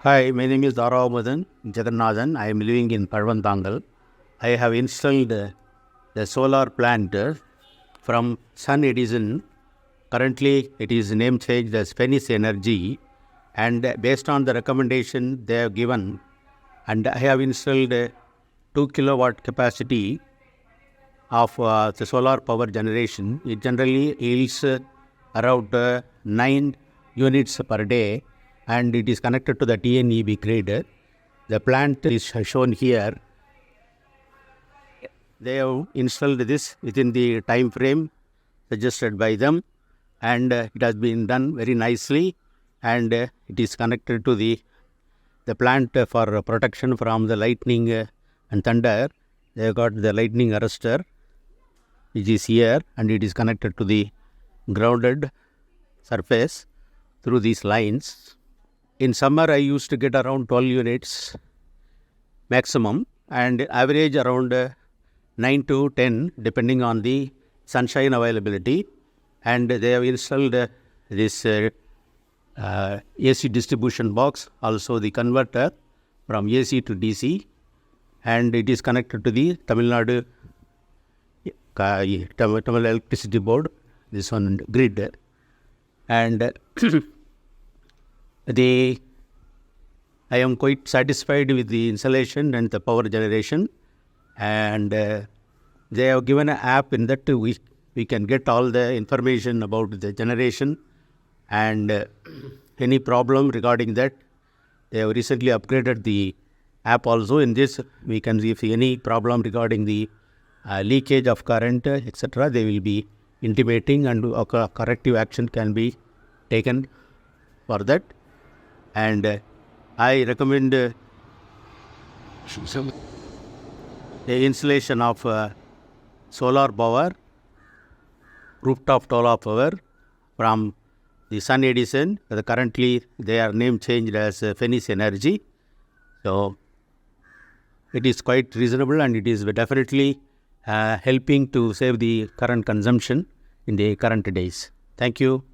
Hi, my name is Aravamudhan Jagannathan. I am living in Parvantangal. I have installed the solar plant from Sun Edison. Currently, it is name changed as Phoenix Energy, and based on the recommendation they have given, and I have installed 2 kilowatt capacity of the solar power generation. It generally yields around 9 units per day, and it is connected to the TNEB grid. The plant is shown here. They have installed this within the time frame suggested by them, and it has been done very nicely, and it is connected to the plant for protection from the lightning and thunder. They have got the lightning arrestor, which is here, and it is connected to the grounded surface through these lines. In summer, I used to get around 12 units maximum, and average around 9 to 10 depending on the sunshine availability. And they have installed this AC distribution box, also the converter from AC to DC, and it is connected to the Tamil Nadu Tamil Electricity Board, this one grid. And I am quite satisfied with the installation and the power generation, and they have given an app in that we can get all the information about the generation and any problem regarding that. They have recently upgraded the app also. In this, we can see if any problem regarding the leakage of current, etc. They will be intimating, and corrective action can be taken for that. And I recommend the installation of solar power, rooftop solar power from the Sun Edison. Currently, they are name changed as Phoenix Energy. So, it is quite reasonable, and it is definitely helping to save the current consumption in the current days. Thank you.